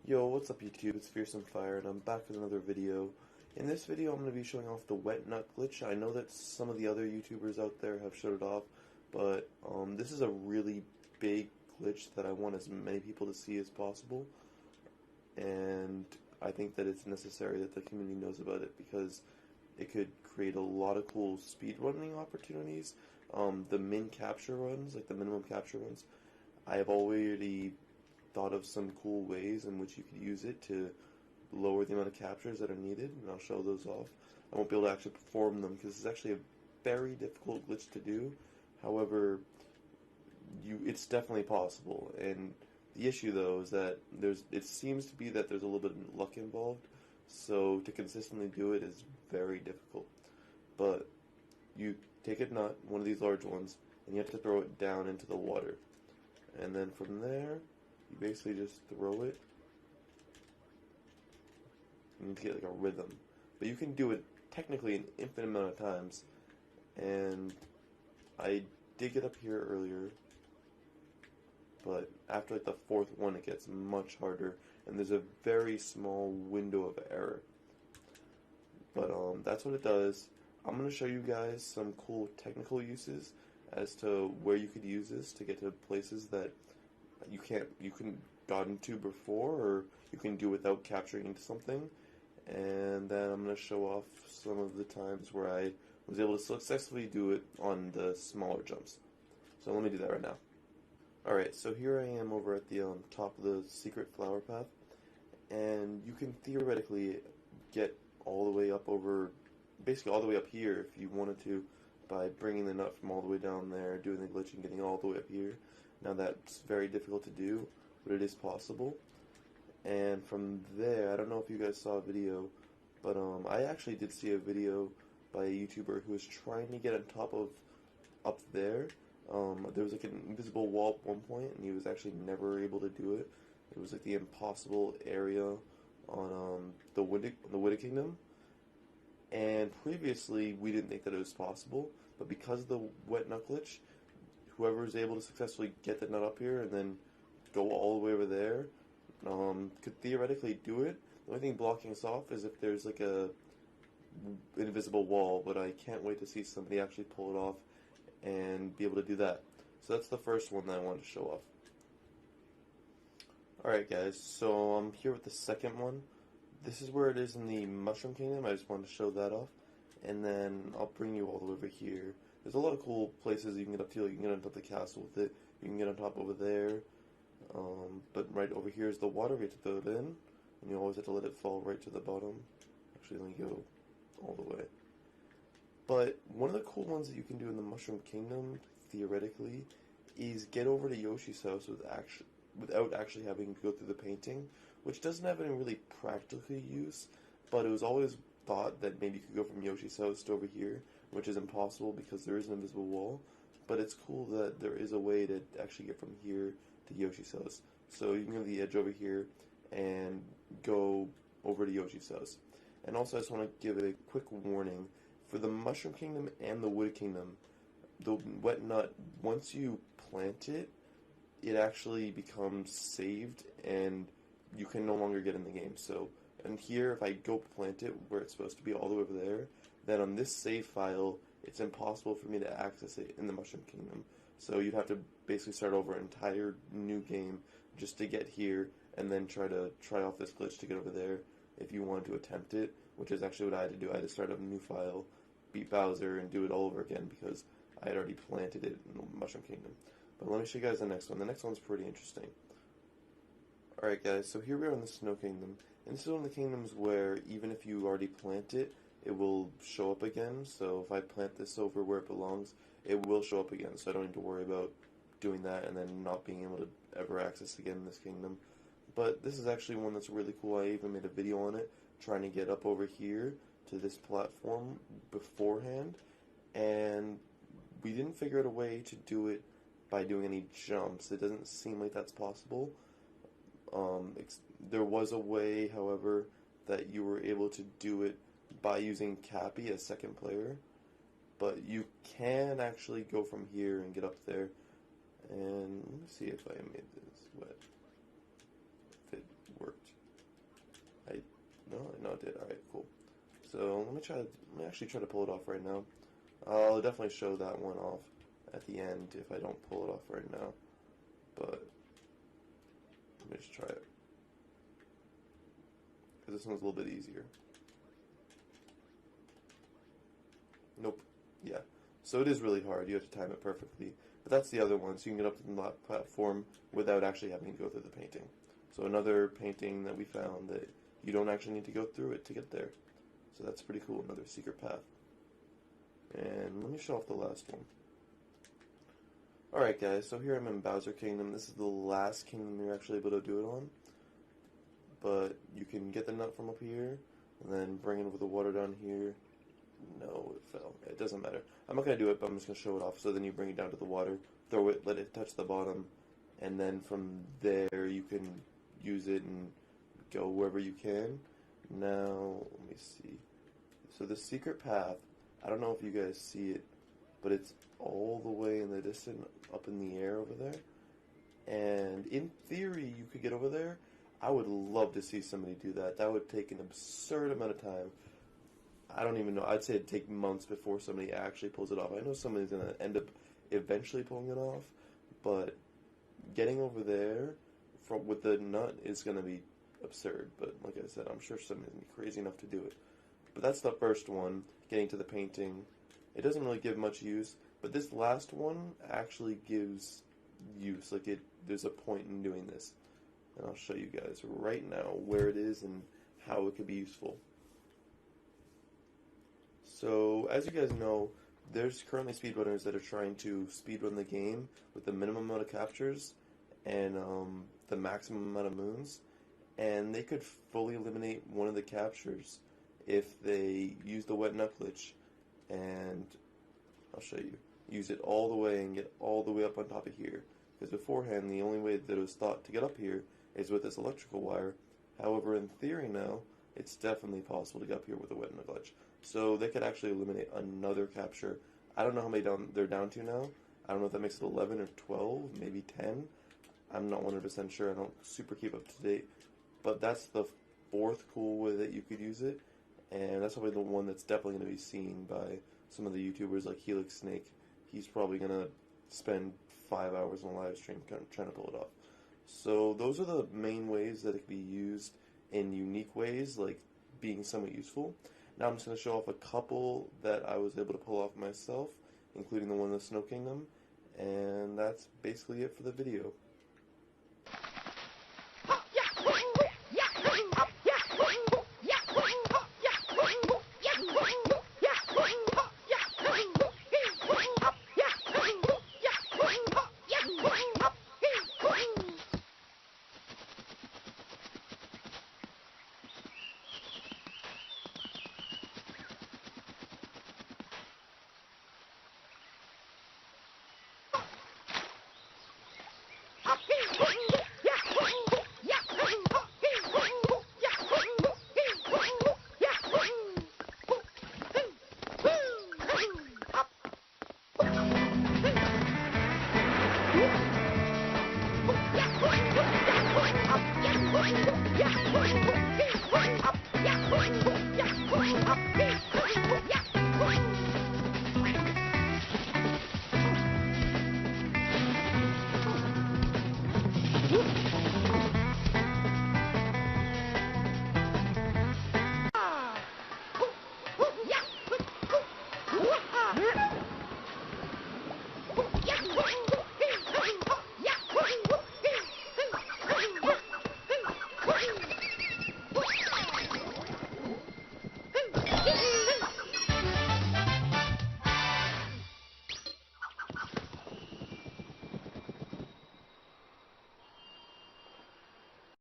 Yo, what's up YouTube? It's FearsomeFire and I'm back with another video. In this video I'm going to be showing off the wet nut glitch. I know that some of the other YouTubers out there have showed it off, but this is a really big glitch that I want as many people to see as possible. And I think that it's necessary that the community knows about it because it could create a lot of cool speedrunning opportunities. The min capture runs, like the minimum capture runs, I have already thought of some cool ways in which you could use it to lower the amount of captures that are needed, and I'll show those off. I won't be able to actually perform them because it's actually a very difficult glitch to do. However, it's definitely possible, and the issue though is that it seems to be that there's a little bit of luck involved, so to consistently do it is very difficult. But you take a nut, one of these large ones, and you have to throw it down into the water, and then from there you basically just throw it. You need to get like a rhythm. But you can do it technically an infinite amount of times. And I did get up here earlier, but after like the fourth one it gets much harder, and there's a very small window of error. But that's what it does. I'm going to show you guys some cool technical uses as to where you could use this to get to places that you couldn't gotten to before, or you can do without capturing into something. And then I'm going to show off some of the times where I was able to successfully do it on the smaller jumps. So let me do that right now. Alright, so here I am over at the top of the secret flower path, and you can theoretically get all the way up over, basically all the way up here if you wanted to, by bringing the nut from all the way down there, doing the glitch and getting all the way up here. Now that's very difficult to do, but it is possible. And from there, I don't know if you guys saw a video, but I actually did see a video by a YouTuber who was trying to get on top of up there. There was like an invisible wall at one point, and he was actually never able to do it. It was like the impossible area on the Wooded Kingdom. And previously, we didn't think that it was possible, but because of the wet nut glitch, whoever is able to successfully get the nut up here and then go all the way over there could theoretically do it. The only thing blocking us off is if there's like a invisible wall, but I can't wait to see somebody actually pull it off and be able to do that. So that's the first one that I wanted to show off. Alright guys, so I'm here with the second one. This is where it is in the Mushroom Kingdom. I just wanted to show that off. And then I'll bring you all the way over here. There's a lot of cool places you can get up to. You can get on top of the castle with it. You can get on top over there. But right over here is the water. You have to throw it in. And you always have to let it fall right to the bottom. Actually, let me go all the way. But one of the cool ones that you can do in the Mushroom Kingdom, theoretically, is get over to Yoshi's house without actually having to go through the painting, which doesn't have any really practical use, but it was always thought that maybe you could go from Yoshi's house to over here, which is impossible because there is an invisible wall. But it's cool that there is a way to actually get from here to Yoshi's house. So you can go to the edge over here and go over to Yoshi's house. And also I just want to give a quick warning. For the Mushroom Kingdom and the Wood Kingdom, the wet nut, once you plant it, it actually becomes saved and you can no longer get in the game. So, and here if I go plant it where it's supposed to be all the way over there, then on this save file it's impossible for me to access it in the Mushroom Kingdom. So you'd have to basically start over an entire new game just to get here and then try off this glitch to get over there if you wanted to attempt it, which is actually what I had to do. I had to start up a new file, beat Bowser, and do it all over again because I had already planted it in the Mushroom Kingdom. But let me show you guys the next one. The next one's pretty interesting. Alright guys, so here we are in the Snow Kingdom, and this is one of the kingdoms where even if you already plant it, it will show up again. So if I plant this over where it belongs, it will show up again, so I don't need to worry about doing that and then not being able to ever access again in this kingdom. But this is actually one that's really cool. I even made a video on it, trying to get up over here to this platform beforehand, and we didn't figure out a way to do it by doing any jumps. It doesn't seem like that's possible. There was a way, however, that you were able to do it by using Cappy as second player, but you can actually go from here and get up there. And let me see if I made this wet, if it worked. No, no, it did. All right, cool. So let me actually try to pull it off right now. I'll definitely show that one off at the end if I don't pull it off right now. But let me just try it, because this one's a little bit easier. Nope. Yeah. So it is really hard. You have to time it perfectly. But that's the other one, so you can get up to the platform without actually having to go through the painting. So another painting that we found that you don't actually need to go through it to get there. So that's pretty cool, another secret path. And let me show off the last one. Alright guys, so here I'm in Bowser Kingdom. This is the last kingdom you're actually able to do it on. But you can get the nut from up here, and then bring it over the water down here. No, it fell. It doesn't matter. I'm not going to do it, but I'm just going to show it off. So then you bring it down to the water, throw it, let it touch the bottom, and then from there you can use it and go wherever you can. Now, let me see. So the secret path, I don't know if you guys see it, but it's all the way in the distance, up in the air over there. And in theory, you could get over there. I would love to see somebody do that. That would take an absurd amount of time. I don't even know. I'd say it'd take months before somebody actually pulls it off. I know somebody's going to end up eventually pulling it off, but getting over there with the nut is going to be absurd. But like I said, I'm sure somebody's going to be crazy enough to do it. But that's the first one, getting to the painting. It doesn't really give much use, but this last one actually gives use. Like, there's a point in doing this. And I'll show you guys right now where it is and how it could be useful. So, as you guys know, there's currently speedrunners that are trying to speedrun the game with the minimum amount of captures and the maximum amount of moons. And they could fully eliminate one of the captures if they use the wet nut glitch. And I'll show you. Use it all the way and get all the way up on top of here. Because beforehand, the only way that it was thought to get up here is with this electrical wire. However, in theory now, it's definitely possible to get up here with a wet nut glitch. So they could actually eliminate another capture. I don't know how many they're down to now. I don't know if that makes it 11 or 12, maybe 10. I'm not 100% sure. I don't super keep up to date. But that's the fourth cool way that you could use it. And that's probably the one that's definitely going to be seen by some of the YouTubers like Helix Snake. He's probably going to spend 5 hours on a live stream trying to pull it off. So those are the main ways that it can be used in unique ways, like being somewhat useful. Now I'm just going to show off a couple that I was able to pull off myself, including the one in the Snow Kingdom, and that's basically it for the video.